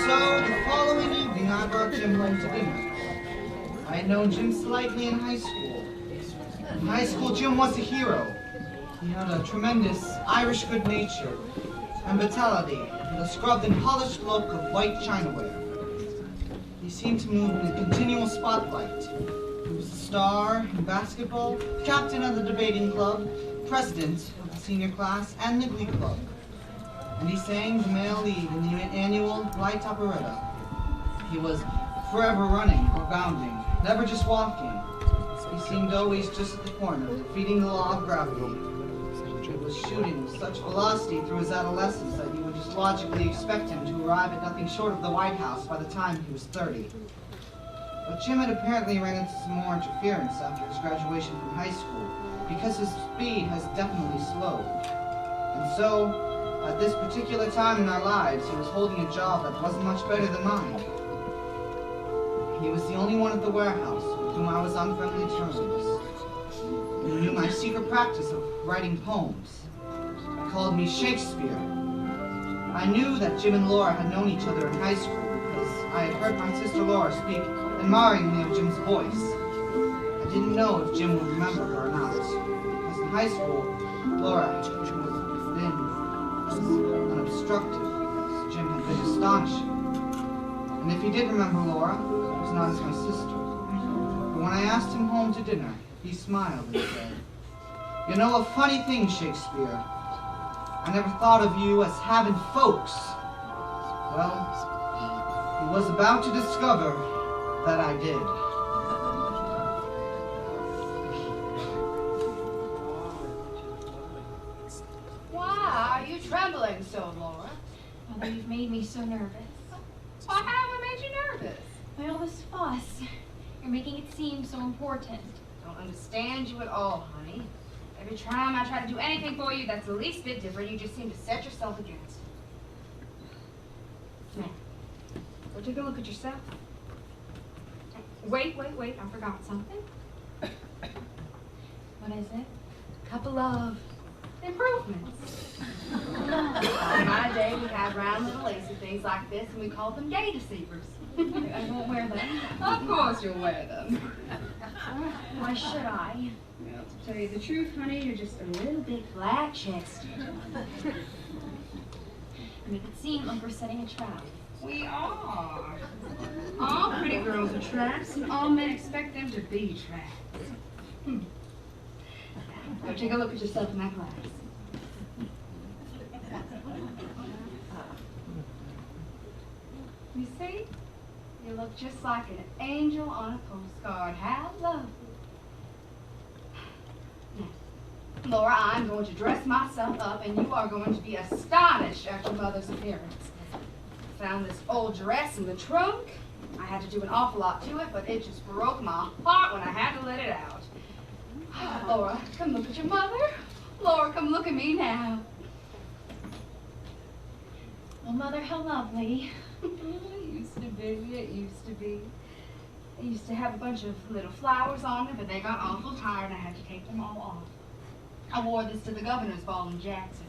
So, the following evening, I brought Jim home to dinner. I had known Jim slightly in high school. In high school, Jim was a hero. He had a tremendous Irish good nature and vitality, with a scrubbed and polished look of white chinaware. He seemed to move in a continual spotlight. He was the star in basketball, captain of the debating club, president of the senior class, and the glee club. And he sang the male lead in the annual light operetta. He was forever running or bounding, never just walking. He seemed always just at the corner, defeating the law of gravity. He was shooting with such velocity through his adolescence that you would just logically expect him to arrive at nothing short of the White House by the time he was 30. But Jim had apparently ran into some more interference after his graduation from high school, because his speed has definitely slowed. And so, at this particular time in our lives, he was holding a job that wasn't much better than mine. He was the only one at the warehouse with whom I was on friendly terms. He knew my secret practice of writing poems. He called me Shakespeare. I knew that Jim and Laura had known each other in high school because I had heard my sister Laura speak admiringly of Jim's voice. I didn't know if Jim would remember her or not, because in high school, Laura was thin, unobstructed, because Jim had been astonishing. And if he did remember Laura, it was not as my sister. But when I asked him home to dinner, he smiled and said, "You know a funny thing, Shakespeare. I never thought of you as having folks." Well, he was about to discover that I did. Why are you trembling so, Laura? Mother, you've made me so nervous. Why have I made you nervous? By all this fuss. You're making it seem so important. I don't understand you at all, honey. Every time I try to do anything for you that's the least bit different, you just seem to set yourself against it. Now, go take a look at yourself. Wait, I forgot something. What is it? Couple of improvements. Back in my day, we had round little lacy things like this, and we called them gay deceivers. I won't wear them. Of course you'll wear them. Why should I? Well, to tell you the truth, honey, you're just a little bit flat-chested. You make it seem like we're setting a trap. We are. All pretty girls are traps, and all men expect them to be traps. Go take a look at yourself in that glass. You see? You look just like an angel on a postcard. How lovely. Now, Laura, I'm going to dress myself up, and you are going to be astonished at your mother's appearance. I found this old dress in the trunk. I had to do an awful lot to it, but it just broke my heart when I had to let it out. Laura, come look at your mother. Laura, come look at me now. Well, Mother, how lovely. It used to be, it used to be. I used to have a bunch of little flowers on it, but they got awful tired and I had to take them all off. I wore this to the governor's ball in Jackson.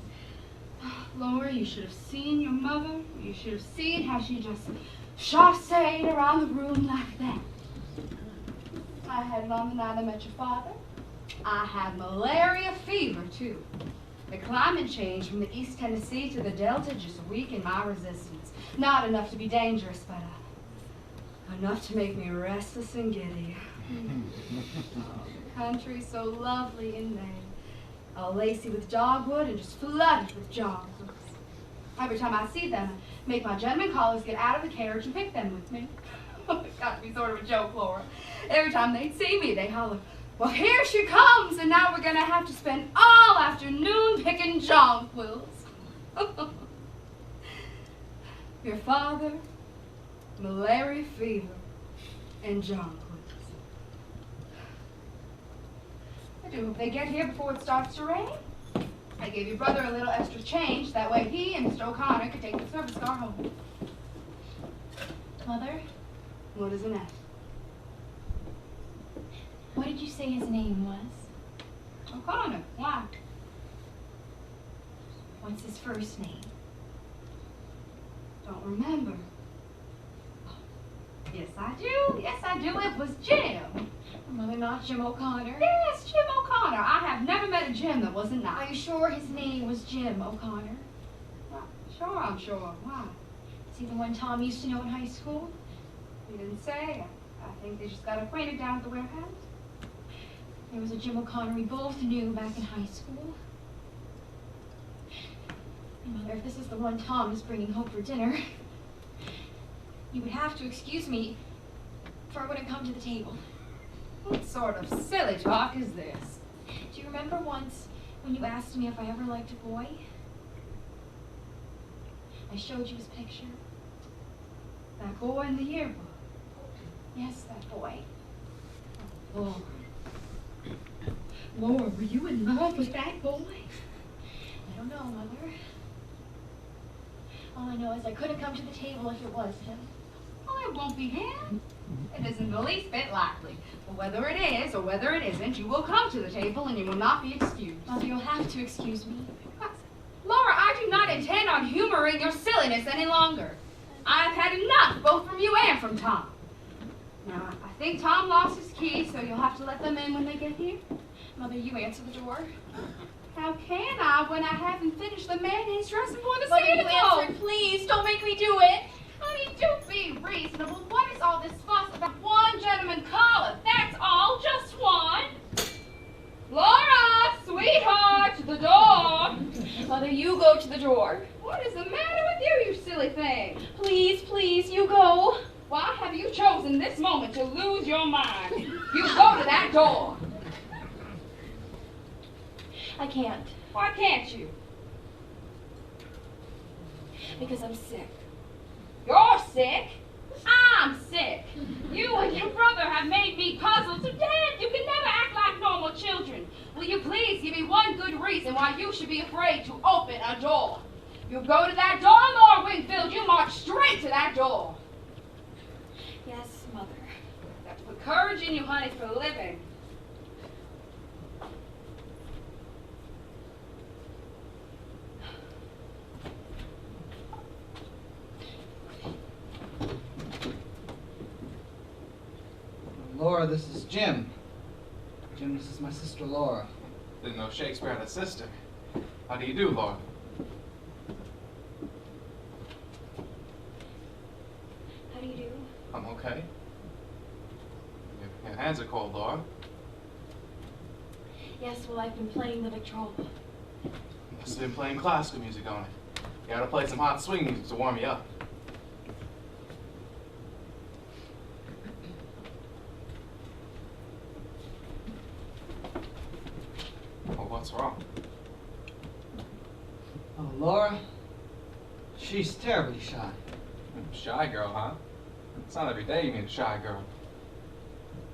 Laura, you should have seen your mother. You should have seen how she just chassed around the room like that. I had it on the night I met your father. I had malaria fever, too. The climate changed from the East Tennessee to the Delta just weakened my resistance. Not enough to be dangerous, but enough to make me restless and giddy. The country so lovely in May. All lacy with dogwood and just flooded with jonquils. Every time I see them, I make my gentleman callers get out of the carriage and pick them with me. It's got to be sort of a joke, Laura. Every time they see me, they holler, "Well, here she comes, and now we're going to have to spend all afternoon picking jonquils." Your father, malaria fever, and jonquils. I do hope they get here before it starts to rain. I gave your brother a little extra change. That way he and Mr. O'Connor could take the service car home. Mother, What is an F? what did you say his name was? O'Connor. Why? What's his first name? Don't remember. Yes, I do. Yes, I do. It was Jim. Mother, not Jim O'Connor. Yes, Jim O'Connor. I have never met a Jim that wasn't Are nice. you sure his name was Jim O'Connor? Well, sure, I'm sure. Why? Is he the one Tom used to know in high school? You didn't say. I think they just got acquainted down at the warehouse. There was a Jim O'Connor we both knew back in high school. Mother, if this is the one Tom is bringing home for dinner, you would have to excuse me, for I wouldn't come to the table. What sort of silly talk is this? Do you remember once when you asked me if I ever liked a boy? I showed you his picture. That boy in the yearbook. Yes, that boy. Laura. Laura, were you in love with that boy? I don't know, Mother. All I know is I couldn't come to the table if it was him. Well, it won't be him. It isn't the least bit likely. But whether it is or whether it isn't, you will come to the table and you will not be excused. Mother, you'll have to excuse me. Laura, I do not intend on humoring your silliness any longer. I've had enough, both from you and from Tom. Now, I think Tom lost his keys, so you'll have to let them in when they get here. Mother, you answer the door. How can I when I haven't finished the mayonnaise dressing for the Mother, you cereal? answer, please. Don't make me do it. Honey, do be reasonable. What is all this fuss about one gentleman caller? That's all, just one. Laura, sweetheart, to the door. Mother, you go to the door. What is the matter with you, you silly thing? Please, please, you go. Why have you chosen this moment to lose your mind? You go to that door. I can't, Why can't you? because I'm sick. You're sick. I'm sick. You and your brother have made me puzzled to death. You can never act like normal children. Will you please give me one good reason why you should be afraid to open a door? You go to that door, Lord Wingfield. You march straight to that door. Yes, Mother. That's put courage in you, honey, for a living. Laura, this is Jim. Jim, this is my sister Laura. Didn't know Shakespeare had a sister. How do you do, Laura? How do you do? I'm okay. Your hands are cold, Laura. Yes, well, I've been playing the Victrola. Must have been playing classical music on it. You gotta play some hot swing music to warm you up. Well, what's wrong? Oh, Laura? She's terribly shy. Shy girl, huh? It's not every day you meet a shy girl.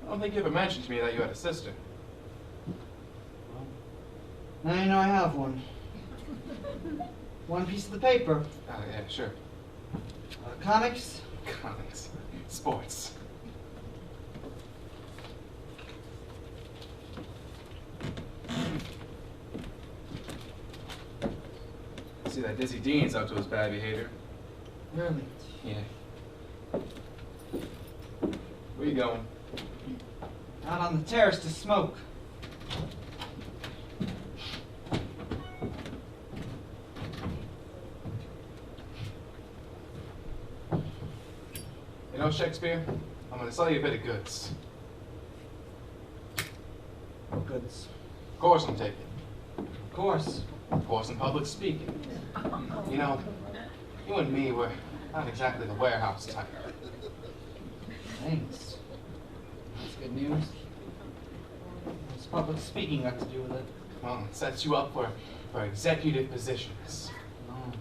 I don't think you ever mentioned to me that you had a sister. Well, now you know I have one. One piece of the paper. Yeah, sure. Comics. Comics. Sports. See that Dizzy Dean's up to his bad behavior. Really? Yeah. Where you going? Out on the terrace to smoke. You know, Shakespeare, I'm gonna sell you a bit of goods. Goods. Of course I'm taking. Of course. Of course in public speaking. You know, you and me, we're not exactly the warehouse type. Thanks. That's good news. What's public speaking got to do with it? Well, it sets you up for executive positions. Oh,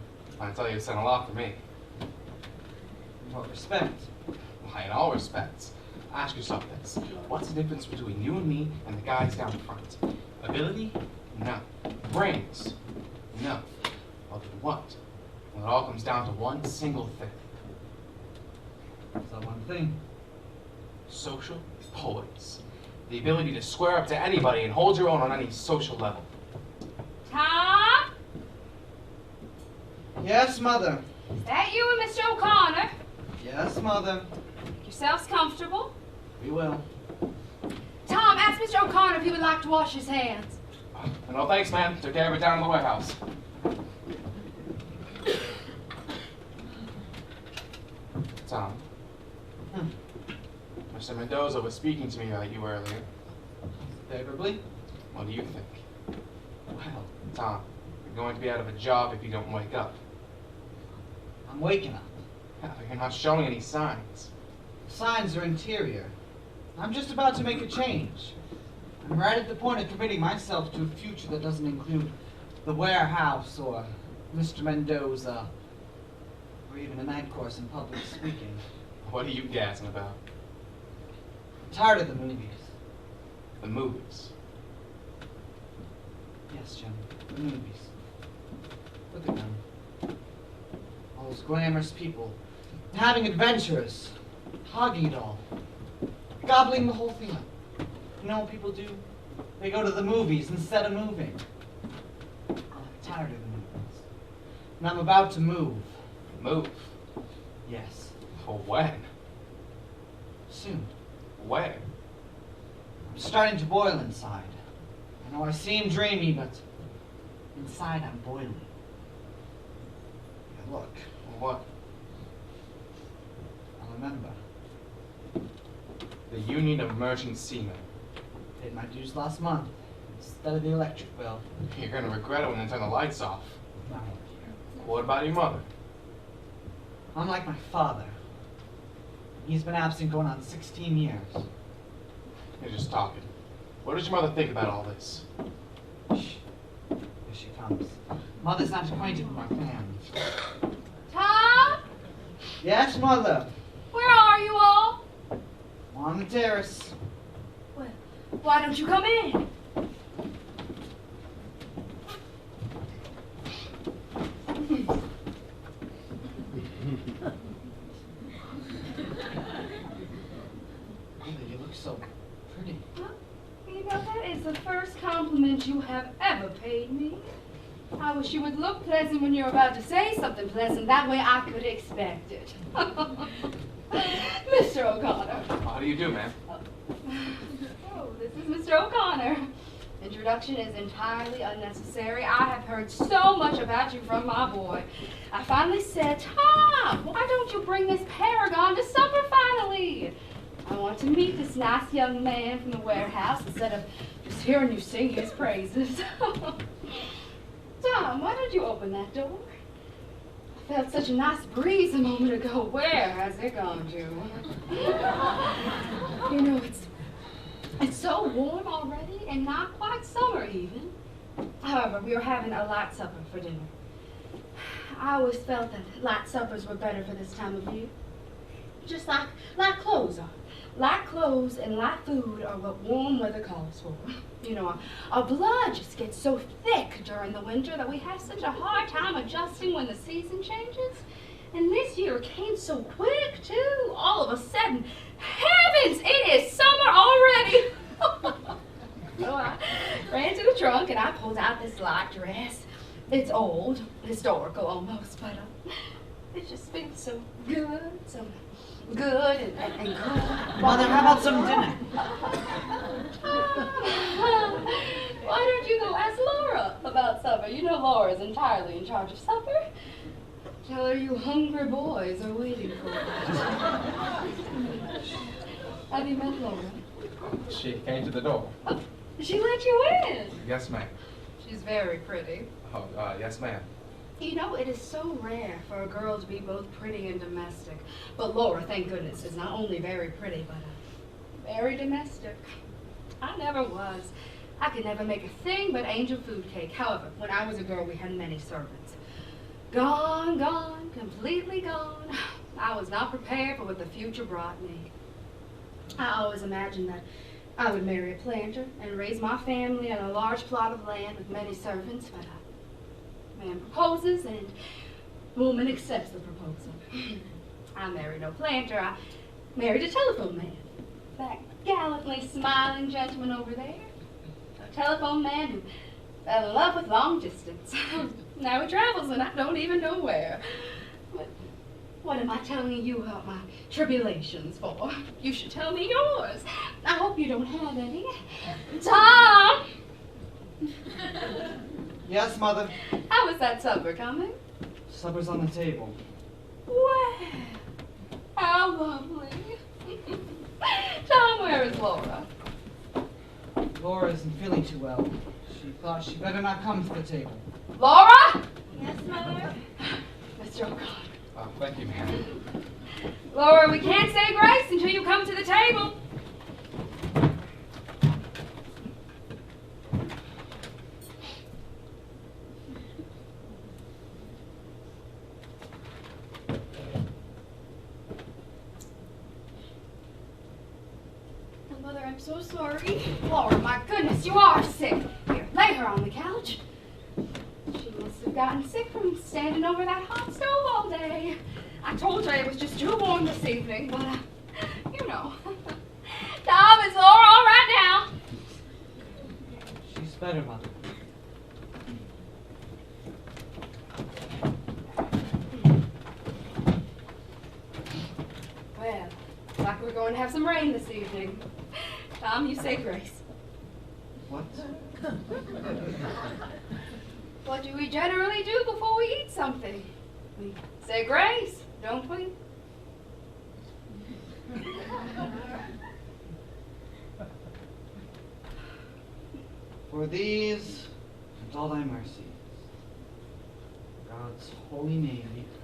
I tell you, it's done a lot for me. in what respect? Why, in all respects. Ask yourself this. What's the difference between you and me and the guys down front? Ability? No. Brains? No. Well, then what? Well, it all comes down to one single thing. What's that one thing? Social poise. The ability to square up to anybody and hold your own on any social level. Tom? Yes, Mother. Is that you and Mr. O'Connor? Yes, Mother. You yourselves comfortable. We will. Tom, ask Mr. O'Connor if he would like to wash his hands. No thanks, man. Took care of it down in the warehouse. Tom. Mr. Mendoza was speaking to me about you earlier. Favorably? What do you think? Well, Tom, you're going to be out of a job if you don't wake up. I'm waking up. Yeah, but you're not showing any signs. Signs are interior. I'm just about to make a change. I'm right at the point of committing myself to a future that doesn't include the warehouse or Mr. Mendoza, or even a night course in public speaking. What are you gassing about? I'm tired of the movies. The movies. Yes, Jim, the movies. Look at them. All those glamorous people, having adventures, hogging it all, gobbling the whole thing up. You know what people do? They go to the movies instead of moving. I'm tired of the movies. And I'm about to move. Move? Yes. For when? Soon. Where? I'm starting to boil inside. I know I seem dreamy, but inside I'm boiling. Yeah, look. What? I remember. The Union of Merchant Seamen. Paid my dues last month instead of the electric bill. You're gonna regret it when they turn the lights off. Now, What about your mother? I'm like my father. He's been absent going on 16 years. You're just talking. What does your mother think about all this? Shh. Here she comes. Mother's not acquainted with my plans. Tom, Yes, Mother. where are you all? On the terrace. Well, why don't you come in? Mother, you look so pretty. You know, that is the first compliment you have ever paid me. I wish you would look pleasant when you're about to say something pleasant. That way I could expect it. Mr. O'Connor. How do you do, ma'am? Oh, this is Mr. O'Connor. Introduction is entirely unnecessary. I have heard so much about you from my boy. I finally said, Tom, why don't you bring this paragon to supper finally? I want to meet this nice young man from the warehouse instead of just hearing you sing his praises. Tom, why don't you open that door? I felt such a nice breeze a moment ago. Where has it gone to? You know, it's so warm already and not quite summer even. However, we are having a light supper for dinner. I always felt that light suppers were better for this time of year. Just like light clothes are. Light clothes and light food are what warm weather calls for. You know, our blood just gets so thick during the winter that we have such a hard time adjusting when the season changes. And this year it came so quick, too. All of a sudden, heavens, it is summer already. So I ran to the trunk and I pulled out this light dress. It's old, historical almost, but it just feels so good, so good and good. Mother, how about some dinner? Why don't you go ask Laura about supper? You know Laura's entirely in charge of supper. Tell her you hungry boys are waiting for her. Have you met Laura? She came to the door. Oh, she let you in. Yes, ma'am. She's very pretty. Oh, yes, ma'am. You know, it is so rare for a girl to be both pretty and domestic. But Laura, thank goodness, is not only very pretty, but very domestic. I never was. I could never make a thing but angel food cake. However, when I was a girl, we had many servants. Gone, gone, completely gone. I was not prepared for what the future brought me. I always imagined that I would marry a planter and raise my family on a large plot of land with many servants, but man proposes and woman accepts the proposal. I married no planter, I married a telephone man. That gallantly smiling gentleman over there. A telephone man who fell in love with long distance. Now he travels and I don't even know where. But What am I telling you about my tribulations for? You should tell me yours. I hope you don't have any. Tom! Yes, Mother? How is that supper coming? Supper's on the table. Well, how lovely. Tom, where is Laura? Laura isn't feeling too well. She thought she better not come to the table. Laura? Yes, Mother? Mr. O'Connor. Thank you, ma'am. Laura, we can't say grace until you come to the table. Oh, Mother, I'm so sorry. Laura, my goodness, you are sick. Here, lay her on the couch. She must have gotten sick from standing over that hot stove all day. I told her it was just too warm this evening, but, you know. Tom, is Laura all right now? She's better, Mother. Well, looks like we're going to have some rain this evening. Tom, you say grace. What? What do we generally do before we eat something? We say grace, don't we? For these and all thy mercies, God's holy name be praised.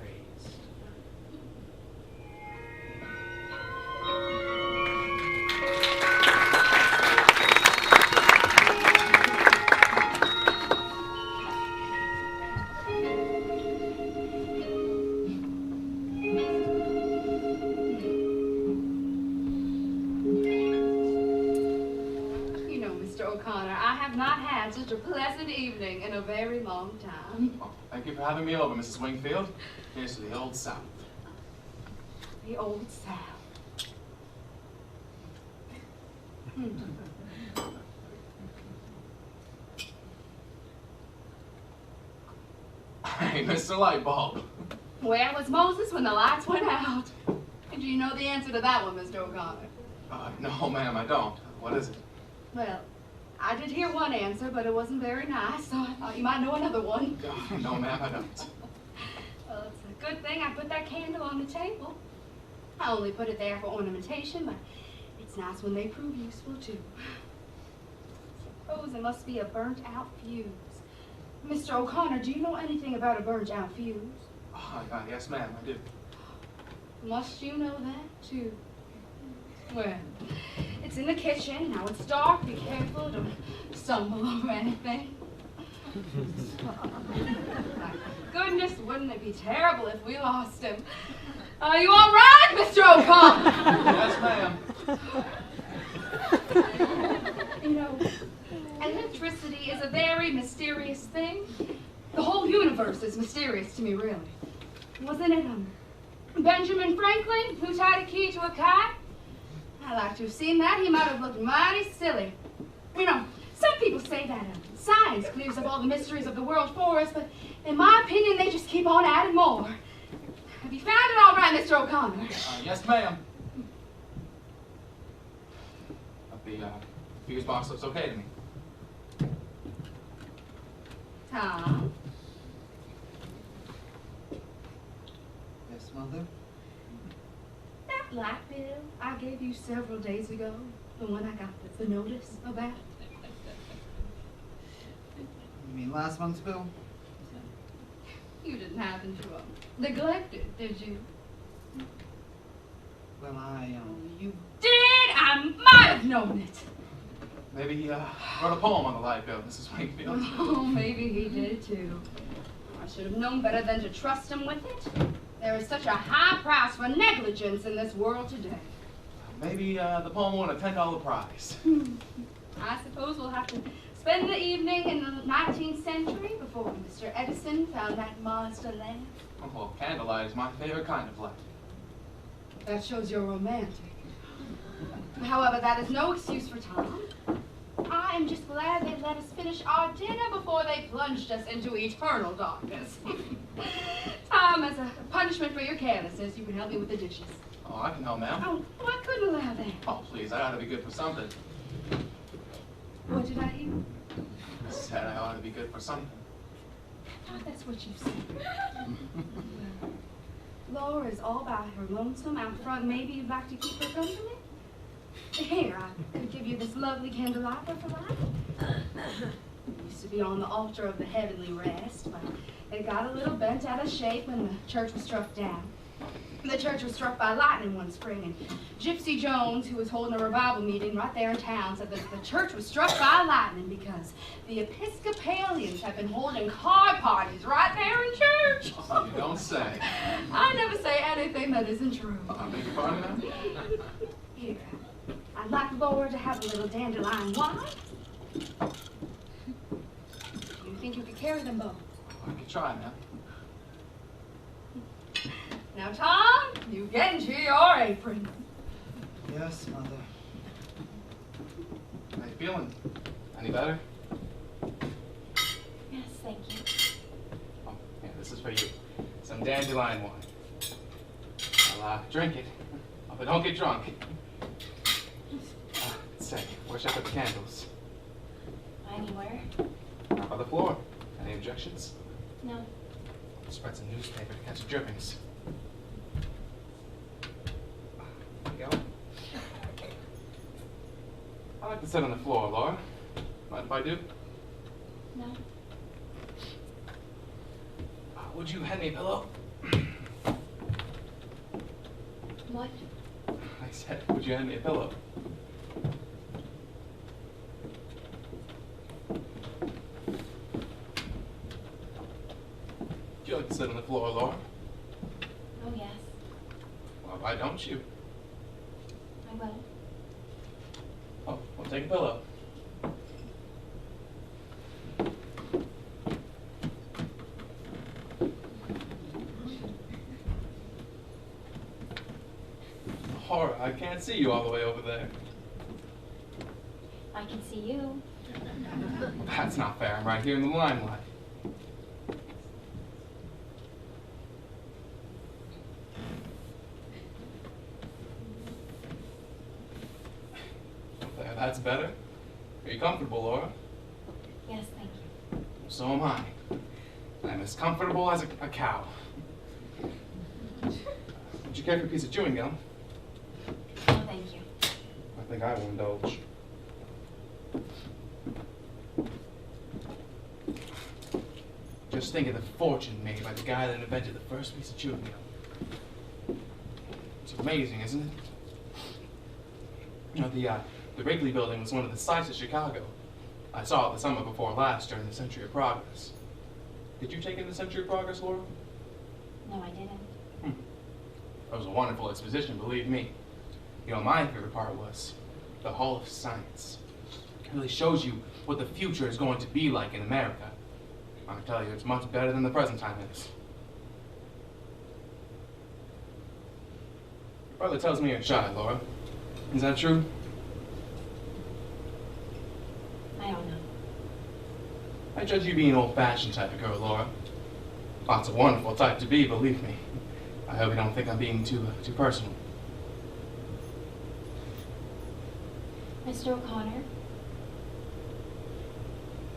You know, Mr. O'Connor, I have not had such a pleasant evening in a very long time. Oh, thank you for having me over, Mrs. Wingfield. Here's to the old South. The old South. Hey, Mr. Lightbulb. Where was Moses when the lights went out? Do you know the answer to that one, Mr. O'Connor? No, ma'am, I don't. What is it? Well, I did hear one answer, but it wasn't very nice, so I thought you might know another one. No, ma'am, I don't. Well, it's a good thing I put that candle on the table. I only put it there for ornamentation, but it's nice when they prove useful, too. Suppose it must be a burnt-out fuse. Mr. O'Connor, do you know anything about a burnt-out fuse? Yes, ma'am, I do. Must you know that, too? Well, it's in the kitchen. Now it's dark. Be careful. Don't stumble over anything. My goodness, wouldn't it be terrible if we lost him? Are you all right, Mr. O'Connor? Yes, ma'am. You know, electricity is a very mysterious thing. The whole universe is mysterious to me, really. Wasn't it Benjamin Franklin who tied a key to a kite? I'd like to have seen that. He might have looked mighty silly. You know, some people say that science clears up all the mysteries of the world for us, but in my opinion, they just keep on adding more. Have you found it all right, Mr. O'Connor? Yes, ma'am. The fuse box looks okay to me. Tom? Yes, Mother? That light bill I gave you several days ago, the one I got the notice about. You mean last month's bill? You didn't happen to neglect it, did you? Well, You did? I might have known it. Maybe he wrote a poem on the light bill, Mrs. Wingfield. Oh, maybe he did too. I should have known better than to trust him with it. There is such a high price for negligence in this world today. Maybe the poem won a $10 prize. I suppose we'll have to spend the evening in the 19th century before Mr. Edison found that monster lamp. Well, candlelight is my favorite kind of light. That shows you're romantic. However, that is no excuse for Tom. I am just glad they let us finish our dinner before they plunged us into eternal darkness. Tom, as as a punishment for your carelessness, you can help me with the dishes. Oh, I can help, ma'am. Oh, I couldn't allow that. Oh, please, I ought to be good for something. What did I hear? I said I ought to be good for something. I thought that's what you said. Laura is all by her lonesome out front. Maybe you'd like to keep her company? Here, I could give you this lovely candelabra for life. It used to be on the altar of the heavenly rest, but it got a little bent out of shape when the church was struck down. The church was struck by lightning one spring, and Gypsy Jones, who was holding a revival meeting right there in town, said that the church was struck by lightning because the Episcopalians have been holding card parties right there in church. Oh, you don't say. I never say anything that isn't true. I beg your pardon, ma'am? Here, I'd like Laura to have a little dandelion wine. Do you think you could carry them both? I could try, ma'am. Now, Tom, you get into your apron. Yes, Mother. How you feeling? Any better? Yes, thank you. Oh, yeah, this is for you. Some dandelion wine. I'll drink it, but don't get drunk. Say, where should I put the candles? Anywhere? Out by the floor. Any objections? No. Spread some newspaper to catch the drippings. There you go. I like to sit on the floor, Laura. Mind if I do? No. Would you hand me a pillow? What? I said, would you hand me a pillow? Would you like to sit on the floor, Laura? Oh, yes. Well, why don't you? I will. Oh, well, take a pillow. Laura, I can't see you all the way over there. I can see you. That's not fair. I'm right here in the limelight. There, that's better. Are you comfortable, Laura? Yes, thank you. So am I. I'm as comfortable as a cow. Would you care for a piece of chewing gum? Oh, thank you. I think I will indulge. Just think of the fortune made by the guy that invented the first piece of chewing gum. It's amazing, isn't it? You know, the Wrigley Building was one of the sights of Chicago. I saw it the summer before last during the Century of Progress. Did you take in the Century of Progress, Laura? No, I didn't. It was a wonderful exposition, believe me. You know, my favorite part was the Hall of Science. It really shows you what the future is going to be like in America. I tell you, it's much better than the present time is. Your brother tells me you're shy, Laura. Is that true? I don't know. I judge you being an old-fashioned type of girl, Laura. Lots of wonderful type to be, believe me. I hope you don't think I'm being too personal. Mr. O'Connor,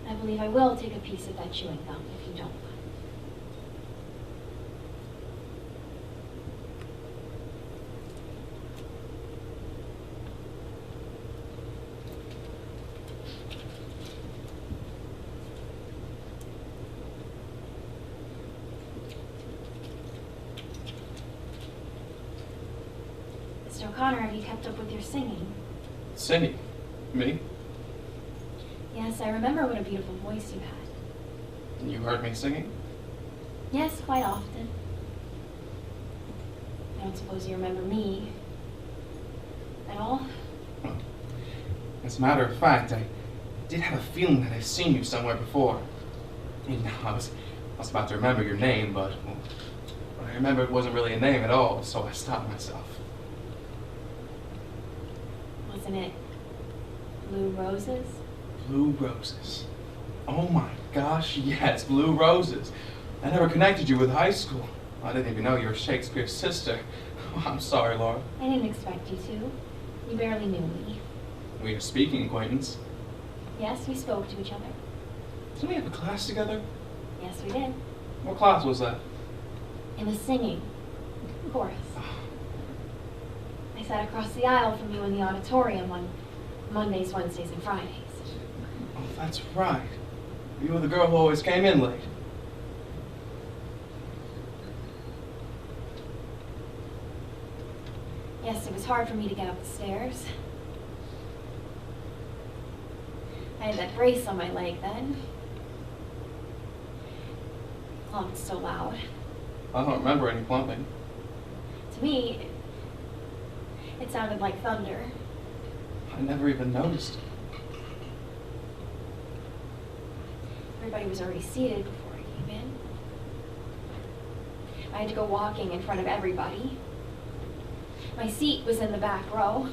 I believe I will take a piece of that chewing gum if you don't mind. Mr. O'Connor, have you kept up with your singing? Singing? Me? Yes, I remember what a beautiful voice you had. You heard me singing? Yes, quite often. I don't suppose you remember me at all? Well, as a matter of fact, I did have a feeling that I've seen you somewhere before. And I was about to remember your name, but well, what I remember it wasn't really a name at all, so I stopped myself. Wasn't it Blue Roses? Blue Roses. Oh my gosh, yes, Blue Roses. I never connected you with high school. I didn't even know you were Shakespeare's sister. I'm sorry, Laura. I didn't expect you to. You barely knew me. We were a speaking acquaintance. Yes, we spoke to each other. Didn't we have a class together? Yes, we did. What class was that? In the singing chorus. I sat across the aisle from you in the auditorium on Mondays, Wednesdays, and Fridays. Oh, that's right. You were the girl who always came in late. Yes, it was hard for me to get up the stairs. I had that brace on my leg then. Clumped so loud. I don't remember any clumping. To me, it sounded like thunder. I never even noticed. Everybody was already seated before I came in. I had to go walking in front of everybody. My seat was in the back row.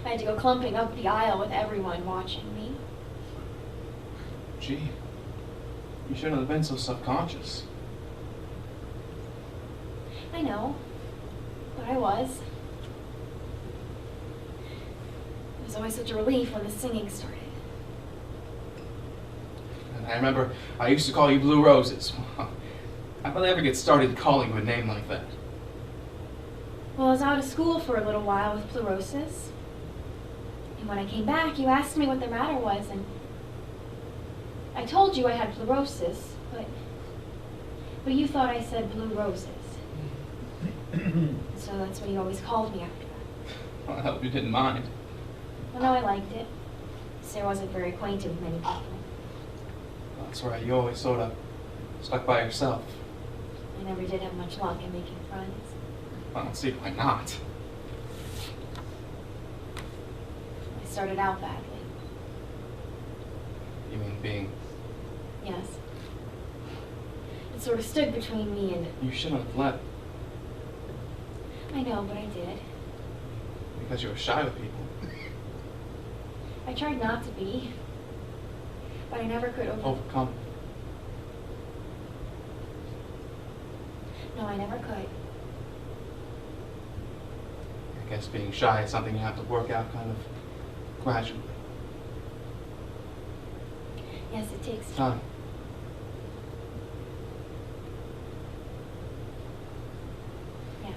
I had to go clumping up the aisle with everyone watching me. Gee, you shouldn't have been so self-conscious. I know, but I was. It was always such a relief when the singing started. And I remember I used to call you Blue Roses. How could I ever get started calling you a name like that? Well, I was out of school for a little while with pleurosis. And when I came back, you asked me what the matter was, and I told you I had pleurosis, but you thought I said blue roses. So that's what you always called me after that. Well, I hope you didn't mind. Well, no, I liked it. Sarah wasn't very acquainted with many people. That's right, you always sort of stuck by yourself. I never did have much luck in making friends. I don't see why not. I started out badly. You mean being... Yes. It sort of stood between me and... You shouldn't have let. I know, but I did. Because you were shy with people. I tried not to be, but I never could Overcome. No, I never could. I guess being shy is something you have to work out kind of gradually. Yes, it takes Time. Yes.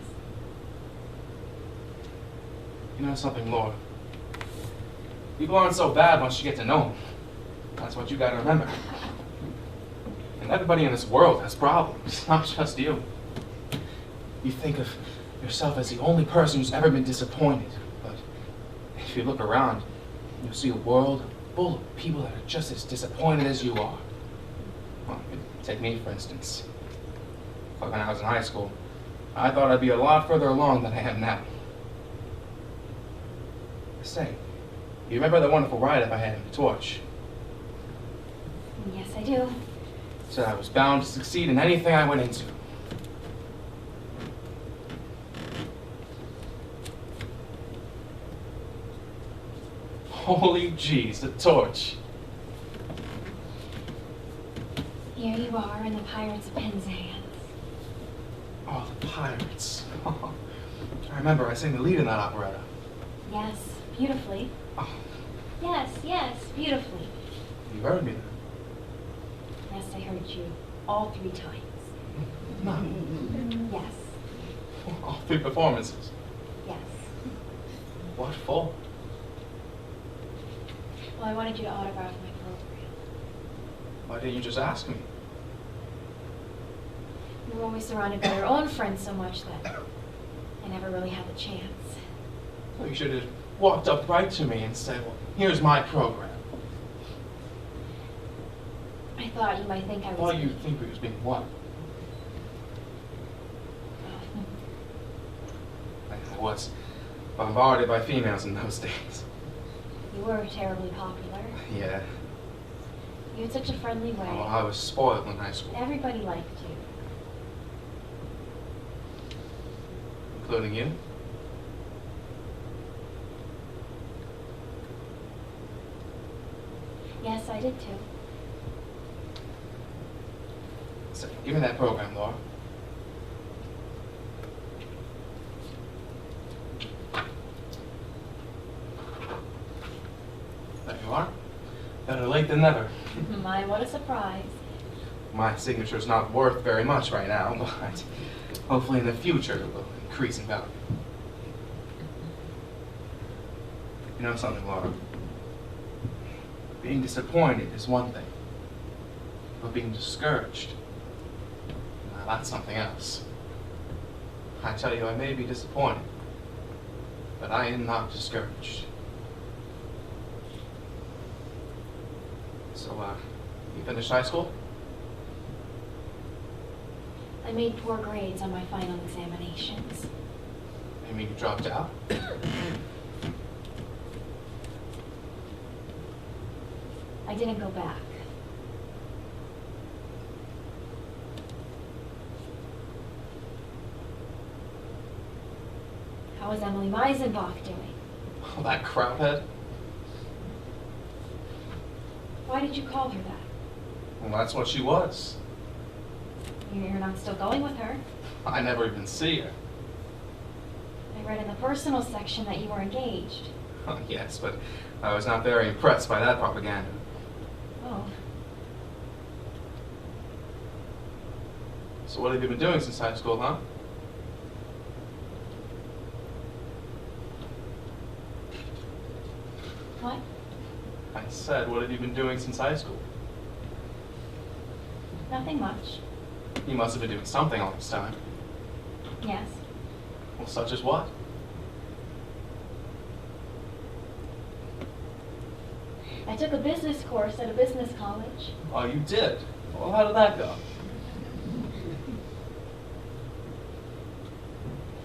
You know something, Laura? People aren't so bad once you get to know them. That's what you gotta remember. And everybody in this world has problems, not just you. You think of yourself as the only person who's ever been disappointed, but if you look around, you'll see a world full of people that are just as disappointed as you are. Well, take me, for instance. When I was in high school, I thought I'd be a lot further along than I am now. Say, you remember that wonderful write-up I had in the Torch? Yes, I do. Said I was bound to succeed in anything I went into. Holy jeez, the Torch. Here you are in the Pirates of Penzance. Oh, the pirates. I remember I sang the lead in that operetta. Yes, beautifully. Oh, Yes, yes, beautifully. you heard me then. Yes, I heard you all 3 times. No. Yes, All 3 performances. yes. What for? Well, I wanted you to autograph my program. Why didn't you just ask me? You were always surrounded by your own friends so much that I never really had the chance. Well, you should have walked up right to me and said, well, here's my program. I thought you might think I was... Why you think we was being what? I was bombarded by females in those days. You were terribly popular. Yeah. You had such a friendly way. Oh, I was spoiled in high school. Everybody liked you. Including you? Yes, I did too. So, give me that program, Laura. There you are. Better late than never. My, what a surprise. My signature's not worth very much right now, but hopefully in the future it will increase in value. You know something, Laura? Being disappointed is one thing, but being discouraged, now that's something else. I tell you, I may be disappointed, but I am not discouraged. So, you finished high school? I made poor grades on my final examinations. You mean you dropped out? I didn't go back. How is Emily Meisenbach doing? Oh, that craphead? Why did you call her that? Well, that's what she was. You're not still going with her. I never even see her. I read in the personal section that you were engaged. Oh, yes, but I was not very impressed by that propaganda. Oh. So what have you been doing since high school, huh? What? I said, what have you been doing since high school? Nothing much. You must have been doing something all this time. Yes. Well, such as what? I took a business course at a business college. Oh, you did? Well, how did that go?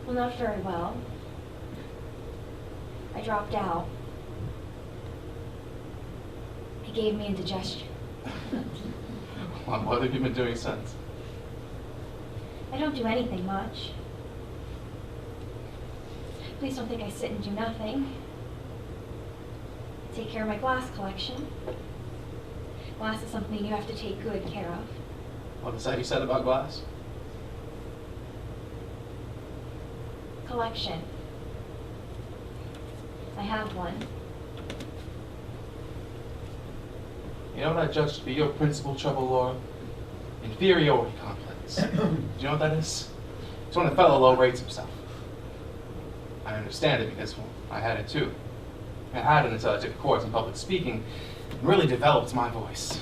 Well, not very well. I dropped out. It gave me indigestion. Well, what have you been doing since? I don't do anything much. Please don't think I sit and do nothing. I take care of my glass collection. Glass is something you have to take good care of. What is that you said about glass? Collection. I have one. You know what I judge to be your principal trouble, Laura? Inferiority complex. Do you know what that is? It's when a fellow low rates himself. I understand it because, well, I had it too. I had it until I took a course in public speaking and really developed my voice.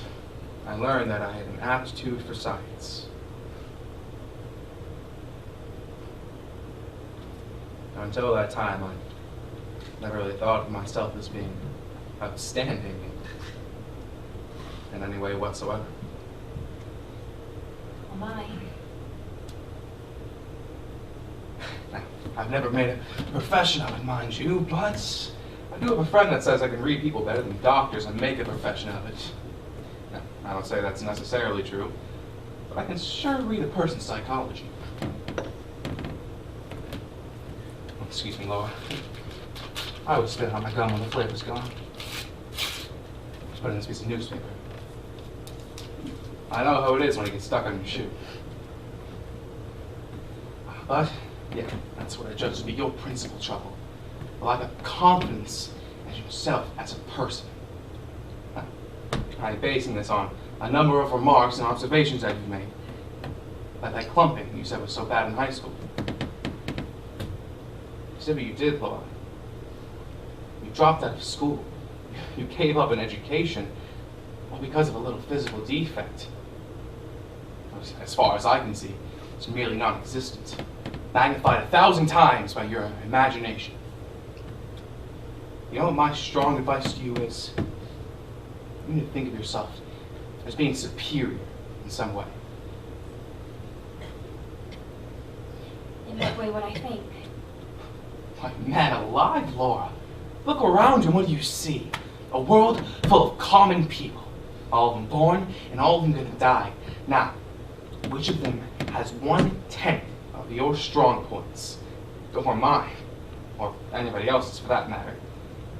I learned that I had an aptitude for science. Now, until that time, I never really thought of myself as being outstanding in any way whatsoever. Oh my. Now, I've never made a profession of it, mind you, but I do have a friend that says I can read people better than doctors and make a profession of it. Now, I don't say that's necessarily true, but I can sure read a person's psychology. Oh, excuse me, Laura. I would spit out my gum when the flavor's gone. Just put it in this piece of newspaper. I know how it is when it gets stuck on your shoe. But, yeah, that's what I judge to be your principal trouble. A lack of confidence as yourself as a person. I'm basing this on a number of remarks and observations that you've made. Like that clumping you said was so bad in high school. You said what you did, Laura. You dropped out of school. You gave up an education, well, because of a little physical defect. As far as I can see, it's merely non-existent, magnified 1,000 times by your imagination. You know what my strong advice to you is? You need to think of yourself as being superior in some way. In what way would I think? Why, man alive, Laura. Look around you and what do you see? A world full of common people. All of them born and all of them gonna die. Now, which of them has 1/10 of your strong points? Or mine, or anybody else's for that matter.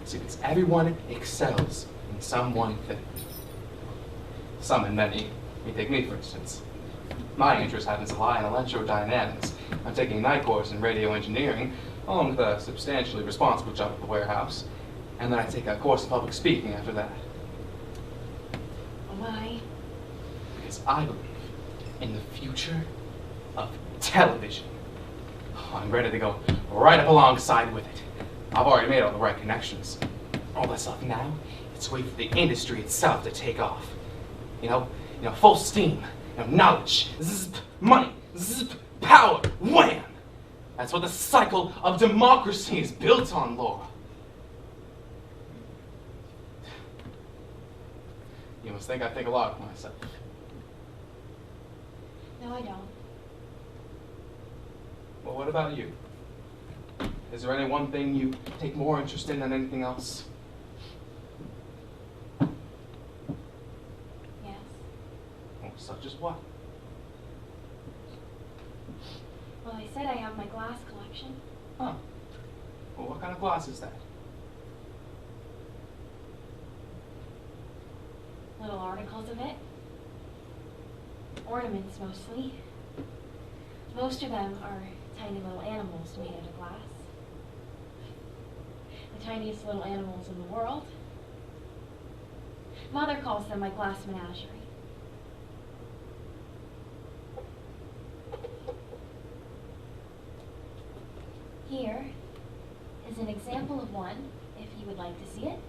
See, because everyone excels in some one thing. Some and many. You take me, for instance. My interest happens to lie in electrodynamics. I'm taking a night course in radio engineering, along with a substantially responsible job at the warehouse. And then I take a course in public speaking after that. Why? Because I believe in the future of television. I'm ready to go right up alongside with it. I've already made all the right connections. All that's left now, it's wait for the industry itself to take off. You know, full steam, knowledge, money, power, wham! That's what the cycle of democracy is built on, Laura. You must think I think a lot of myself. No, I don't. Well, what about you? Is there any one thing you take more interest in than anything else? Yes. Oh, such as what? Well, I said I have my glass collection. Huh. Well, what kind of glass is that? Little articles of it. Ornaments, mostly. Most of them are tiny little animals made out of glass. The tiniest little animals in the world. Mother calls them my glass menagerie. Here is an example of one, if you would like to see it.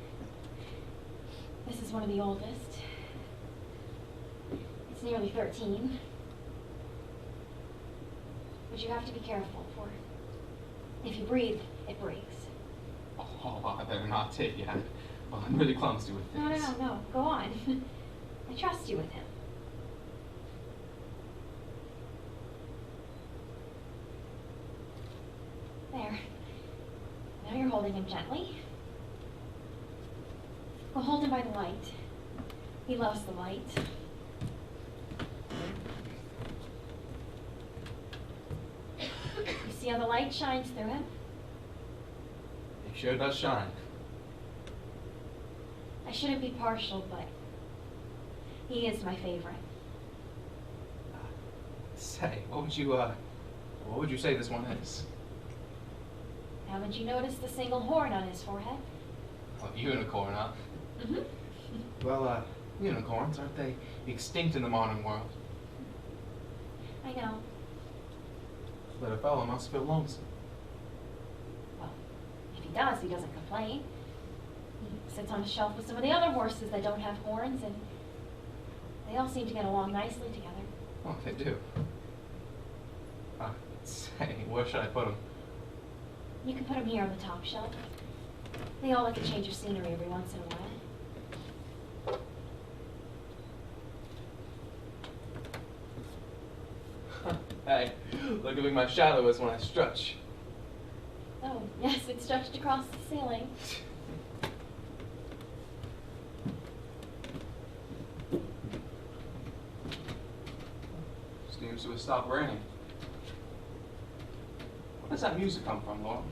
This is one of the oldest. It's nearly 13. But you have to be careful, for if you breathe, it breaks. Oh, I better not take it. Well, I'm really clumsy with things. No. Go on. I trust you with him. There. Now you're holding him gently. Well, hold him by the light. He loves the light. You see how the light shines through him? It sure does shine. I shouldn't be partial, but he is my favorite. Say, what would you say this one is? Haven't you noticed the single horn on his forehead? Oh, unicorn, huh? Mm-hmm. Well, unicorns, aren't they extinct in the modern world? I know. But a fellow must feel lonesome. Well, if he does, he doesn't complain. He sits on a shelf with some of the other horses that don't have horns, and they all seem to get along nicely together. Oh, they do. Say, where should I put them? You can put them here on the top shelf. They all like a change of scenery every once in a while. Hey, look how big my shadow is when I stretch. Oh, yes, it's stretched across the ceiling. Seems to have stopped raining. Where does that music come from, Laura?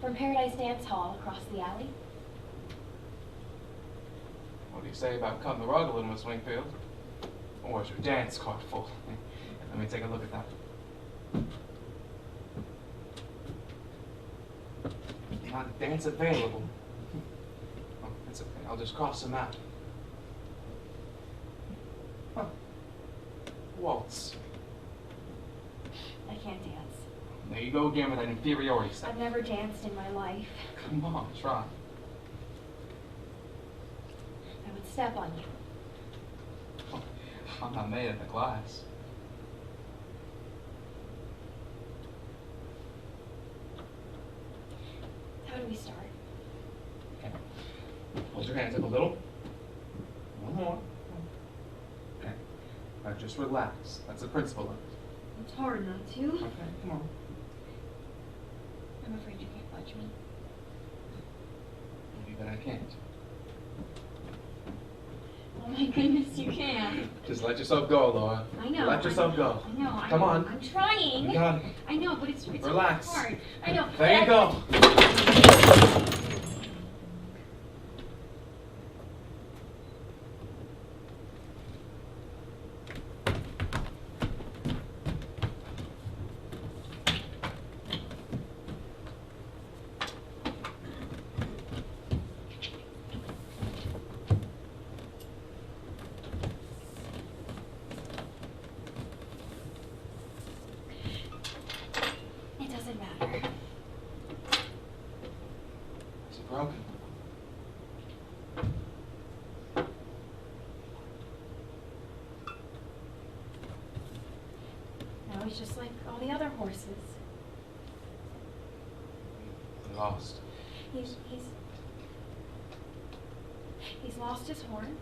From Paradise Dance Hall across the alley. What do you say about cutting the rug a little, Miss Wingfield? Or is your dance card full? Let me take a look at that. Not a dance available. Oh, that's okay. I'll just cross them out. Huh. Waltz. I can't dance. There you go again with that inferiority stuff. I've never danced in my life. Come on, try. I would step on you. Oh, I'm not made of the glass. How do we start? Okay. Hold your hands up a little. One more. Okay. Now just relax. That's the principle of it. It's hard not to. Okay, come on. I'm afraid you can't budge me. Maybe, but I can't. Oh my goodness, you can. Just let yourself go, Laura. I know. Let yourself go. I know. Come on. I'm trying. You got it. I know, but it's Relax. hard. I know. There you go. he's just like all the other horses. Lost. He's lost his horn.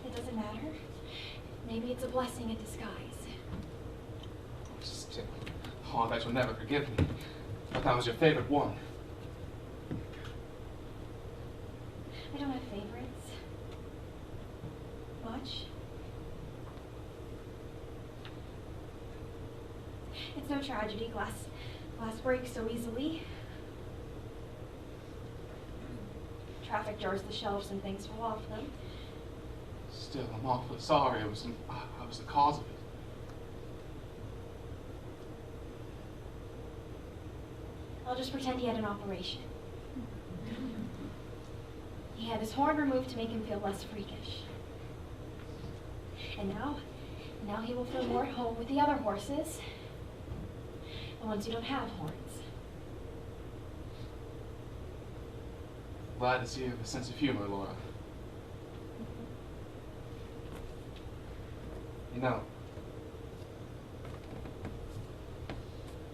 It doesn't matter. Maybe it's a blessing in disguise. Still, I bet you'll never forgive me. But that was your favorite one. I don't have favorites. Much. It's no tragedy. Glass breaks so easily. Traffic jars the shelves and things fall off them. Still, I'm awfully sorry. I was the cause of it. I'll just pretend he had an operation. He had his horn removed to make him feel less freakish. And now he will feel more at home with the other horses, the ones who don't have horns. Glad to see you have a sense of humor, Laura. You know,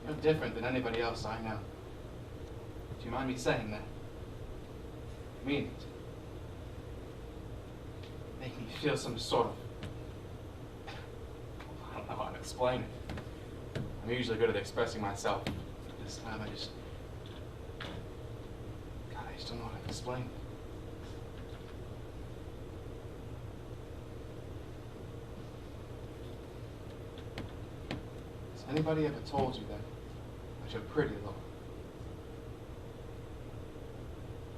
you're different than anybody else I know. Do you mind me saying that? I mean it. Make me feel some sort of... I don't know how to explain it. I'm usually good at expressing myself. But this time I just don't know how to explain it. Has anybody ever told you that you're pretty, Laura?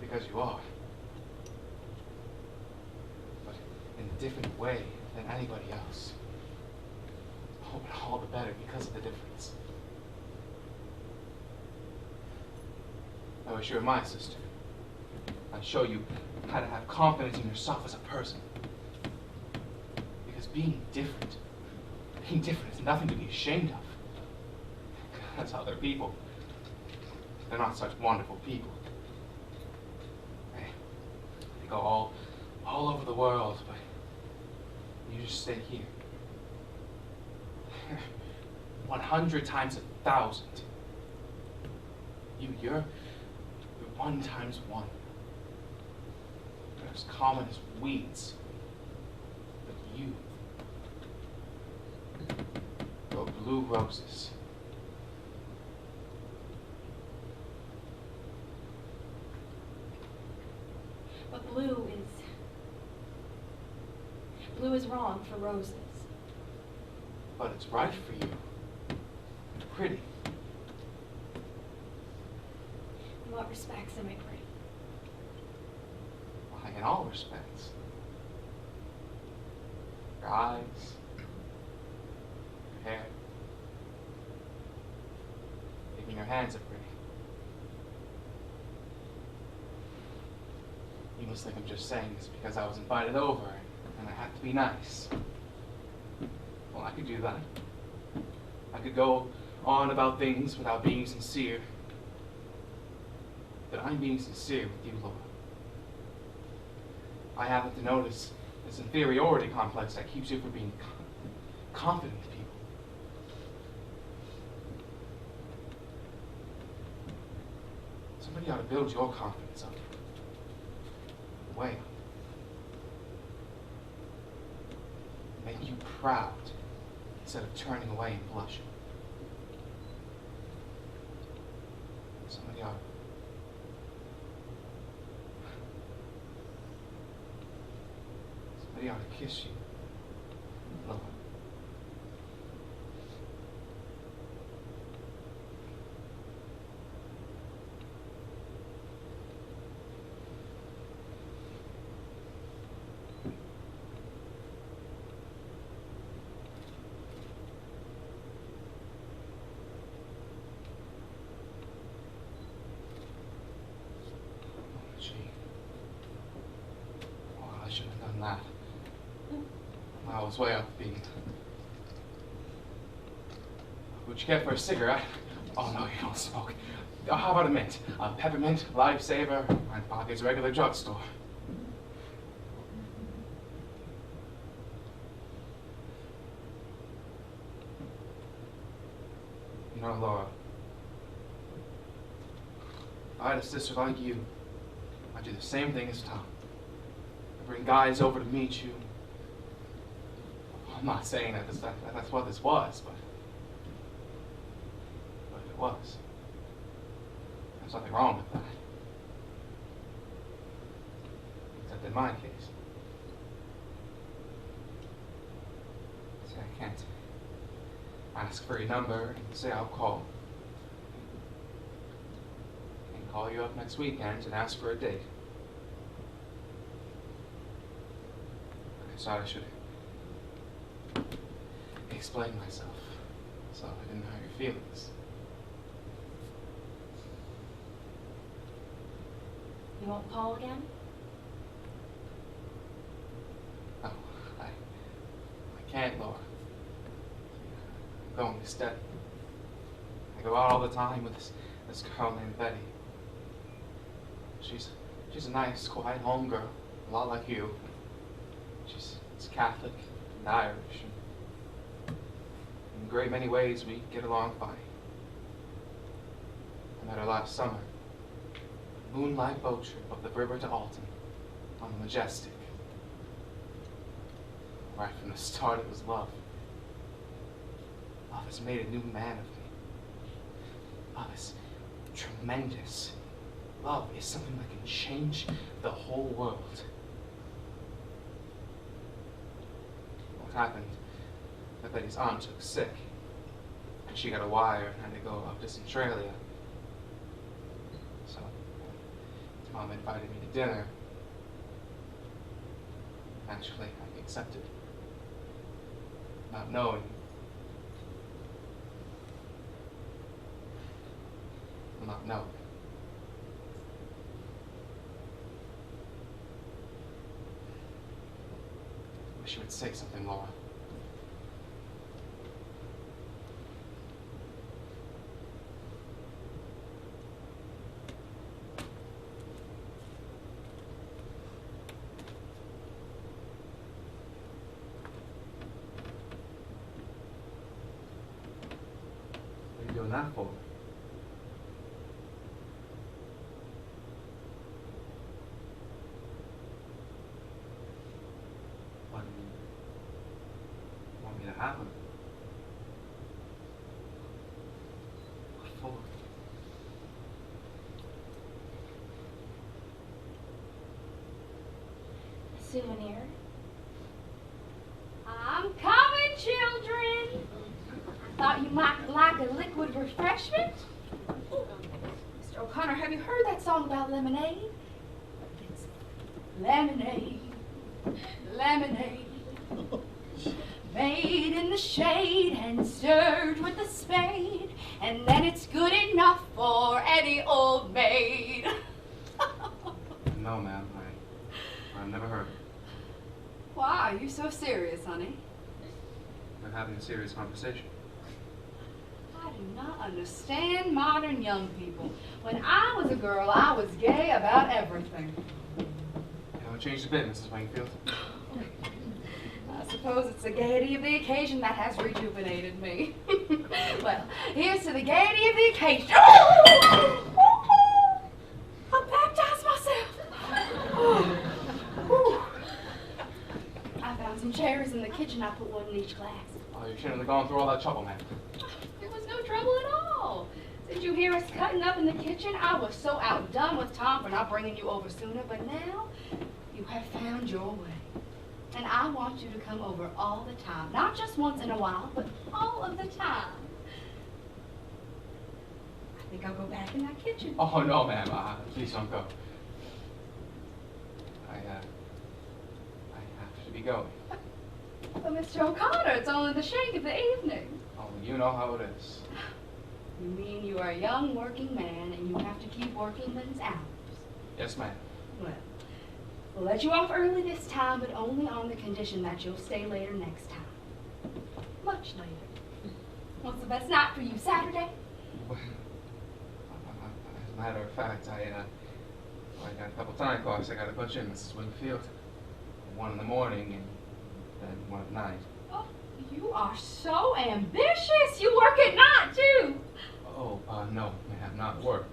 Because you are. But in a different way than anybody else. Oh, but all the better because of the difference. I wish you were my sister. I'd show you how to have confidence in yourself as a person. Because being different is nothing to be ashamed of. That's other people. They're not such wonderful people. They go all over the world, but you just stay here. 100 times 1,000. You're 1 times 1. You're as common as weeds. But you're blue roses. But blue is wrong for roses. But it's right for you. Pretty. In what respects am I pretty? Why, in all respects. Your eyes, your hair, even your hands are pretty. You must think I'm just saying this because I was invited over and I had to be nice. Well, I could do that. I could go on about things without being sincere. But I'm being sincere with you, Laura. I happen to notice this inferiority complex that keeps you from being confident with people. Somebody ought to build your confidence up. Way up. Make you proud instead of turning away and blushing. Somebody ought to kiss you. Look. Gee. Oh, I shouldn't have done that. I was way off beat. Would you care for a cigarette? Oh no, you don't smoke. How about a mint? Peppermint, lifesaver, and Pocket's regular drugstore. know, Laura, if I had a sister like you, I'd do the same thing as Tom. I'd bring guys over to meet you. I'm not saying that that's what this was, but it was. There's nothing wrong with that. Except in my case. See, I can't ask for your number and say I'll call. I can call you up next weekend and ask for a date. I thought I should explain myself so I didn't hurt your feelings. You won't call again? No, I can't, Laura. I'm going to study. I go out all the time with this girl named Betty. She's a nice, quiet home girl, a lot like you. She's Catholic and Irish. In a great many ways, we get along fine. I met her last summer. Moonlight boat trip up the river to Alton on the Majestic. Right from the start, it was love. Love has made a new man of me. Love is tremendous. Love is something that can change the whole world. What happened? That Betty's aunt took sick, and she got a wire and had to go up to Centralia. So, his mom invited me to dinner. Naturally, I accepted, not knowing. Not knowing. I wish you would say something, Laura. What are you doing that for? Want me to have them? What for? A souvenir. I'm coming, children. Thought you might like a liquid refreshment. Mr. O'Connor, have you heard that song about lemonade? It's lemonade, lemonade, made in the shade and stirred with a spade, and then it's good enough for any old maid. No, ma'am. I've never heard of it. Why are you so serious, honey? We're having a serious conversation. I do not understand modern young people. When I was a girl, I was gay about everything. You haven't changed a bit, Mrs. Wingfield. I suppose it's the gaiety of the occasion that has rejuvenated me. Well, here's to the gaiety of the occasion. I baptized myself. I found some cherries in the kitchen. I put one in each glass. Oh, you shouldn't have gone through all that trouble, ma'am. There was no trouble at all. Did you hear us cutting up in the kitchen? I was so outdone with Tom for not bringing you over sooner, but now you have found your way. And I want you to come over all the time. Not just once in a while, but all of the time. I think I'll go back in that kitchen. Oh, no, ma'am. Please don't go. I have to be going. But Mr. O'Connor, it's only the shake of the evening. Oh, you know how it is. You mean you are a young working man and you have to keep working men's hours? Yes, ma'am. Well, we'll let you off early this time, but only on the condition that you'll stay later next time. Much later. What's the best night for you, Saturday? Well, as a matter of fact, I got a couple time clocks I got to punch in, Mrs. Wingfield. 1 in the morning and then 1 at night. Oh, you are so ambitious. You work at night, too. Oh, no, ma'am, not work,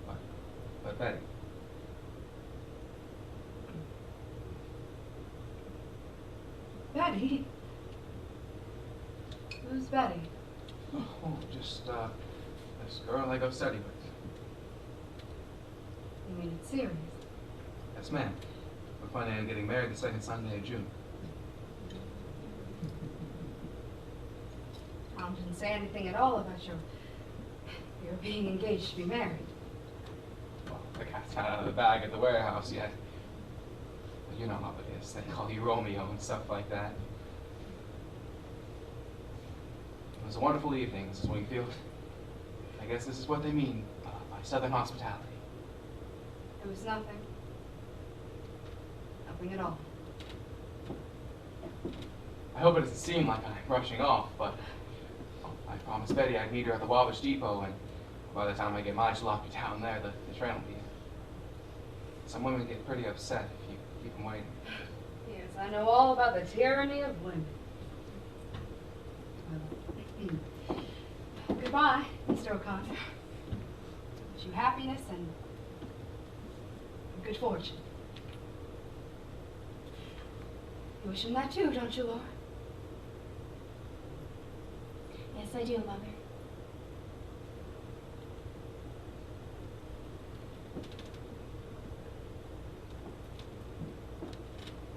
but Betty. Betty? Who's Betty? Oh, just, this girl I go study with. You mean it's serious? Yes, ma'am. We're planning on getting married the second Sunday of June. Tom didn't say anything at all about your being engaged to be married. Well, the cat's not out of the bag at the warehouse yet. Well, you know how it is. They call you Romeo and stuff like that. It was a wonderful evening, Mrs. Wingfield. I guess this is what they mean by Southern hospitality. It was nothing. Nothing at all. I hope it doesn't seem like I'm rushing off, but I promised Betty I'd meet her at the Wabash Depot, and by the time I get my jalopy down there, the train will be in. Some women get pretty upset if you keep them waiting. Yes, I know all about the tyranny of women. Goodbye, Mr. O'Connor. Wish you happiness and good fortune. You wish him that too, don't you, Laura? Yes, I do, Mother.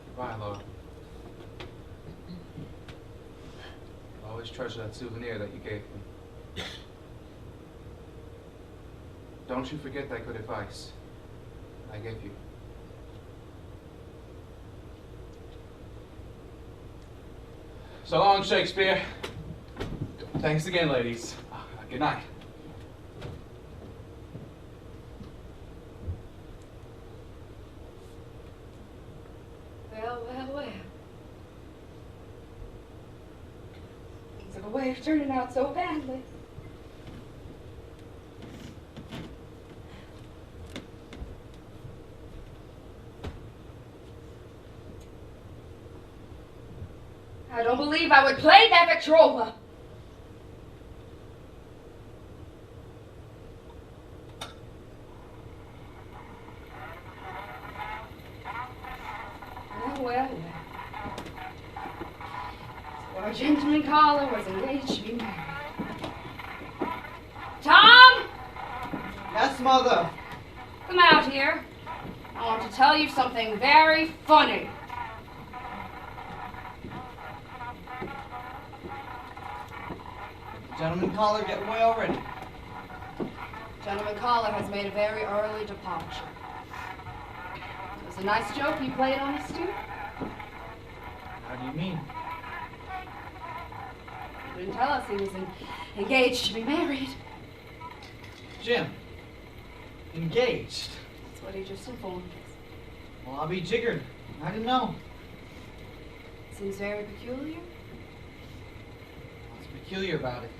Goodbye, Laura. I'll always treasure that souvenir that you gave me. Don't you forget that good advice I gave you. So long, Shakespeare. Thanks again, ladies. Good night. Well, well, well. Things have a way of turning out so badly. I don't believe I would play that Victrola. Well. So our gentleman caller was engaged to be married. Tom! Yes, Mother. Come out here. I want to tell you something very funny. Gentleman caller, get away already. Gentleman caller has made a very early departure. It was a nice joke he played on us, too. How do you mean? He didn't tell us he was engaged to be married. Jim. Engaged. That's what he just informed us. Well, I'll be jiggered. I didn't know. Seems very peculiar. What's peculiar about it?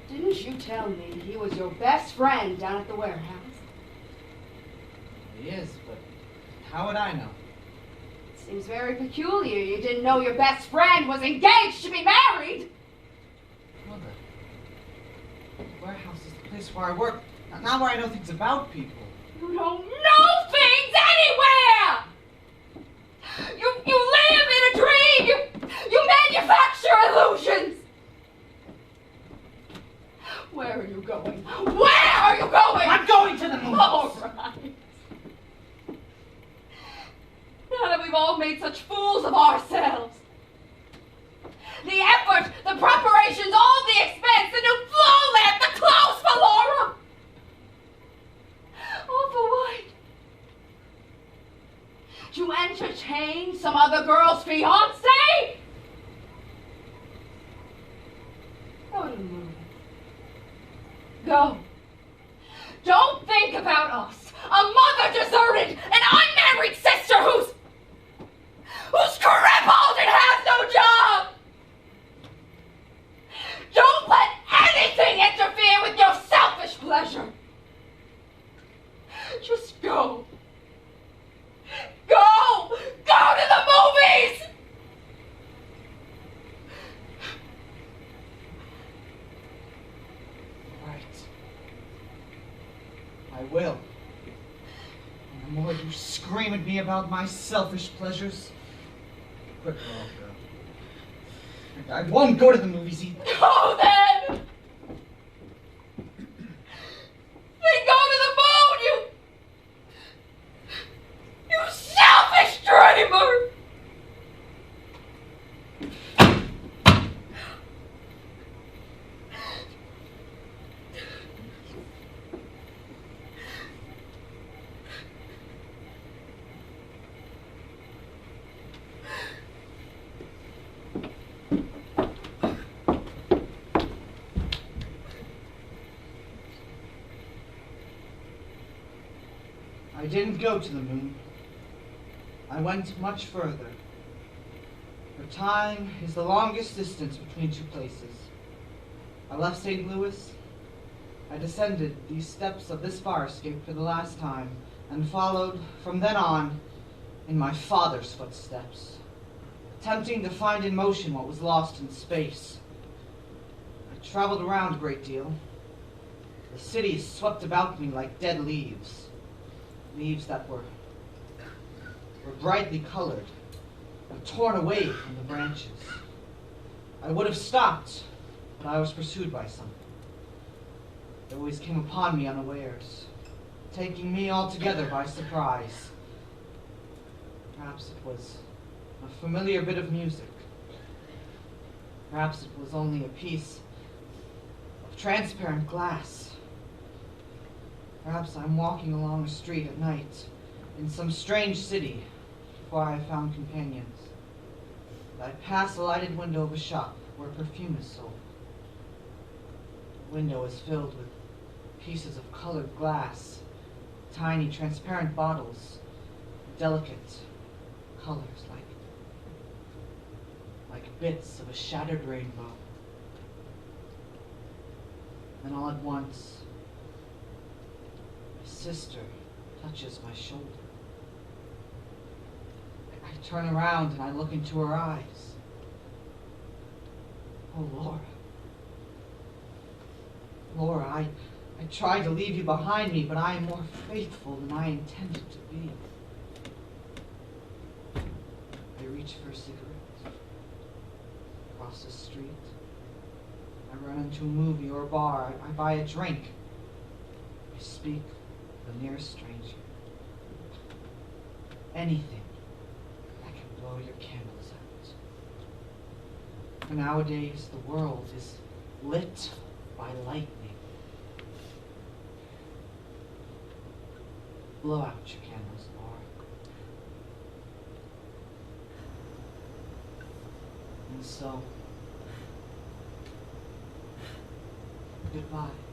Didn't you tell me he was your best friend down at the warehouse? He is, but how would I know? Seems very peculiar. You didn't know your best friend was engaged to be married. Mother, the warehouse is the place where I work, not where I know things about people. You don't know things anywhere! You live in a dream! You manufacture illusions! Where are you going? Where are you going? I'm going to the movies! All right. Now that we've all made such fools of ourselves. The effort, the preparations, all the expense, the new flow lamp, the clothes for Laura. All for what? To entertain some other girl's fiancé? Go to the movie. Go. Don't think about us. A mother deserted, an unmarried sister who's crippled and has no job. Don't let anything interfere with your selfish pleasure. Just go. Go! Go to the movies! me about my selfish pleasures. Quit, girl. I won't go to the movies either. Go then! Then go to the moon, you selfish dreamer! I didn't go to the moon. I went much further. For time is the longest distance between two places. I left St. Louis. I descended these steps of this fire escape for the last time, and followed from then on in my father's footsteps, attempting to find in motion what was lost in space. I traveled around a great deal. The city swept about me like dead leaves. Leaves that were brightly colored and torn away from the branches. I would have stopped, but I was pursued by something. It always came upon me unawares, taking me altogether by surprise. Perhaps it was a familiar bit of music. Perhaps it was only a piece of transparent glass. Perhaps I'm walking along a street at night in some strange city before I have found companions. I pass a lighted window of a shop where perfume is sold. The window is filled with pieces of colored glass, tiny transparent bottles, delicate colors like bits of a shattered rainbow. And all at once, my sister touches my shoulder. I turn around and I look into her eyes. Oh, Laura. Laura, I tried to leave you behind me, but I am more faithful than I intended to be. I reach for a cigarette. Across the street. I run into a movie or a bar. I buy a drink. I speak to the nearest stranger. Anything that can blow your candles out. For nowadays, the world is lit by lightning. Blow out your candles, Laura. And so, goodbye.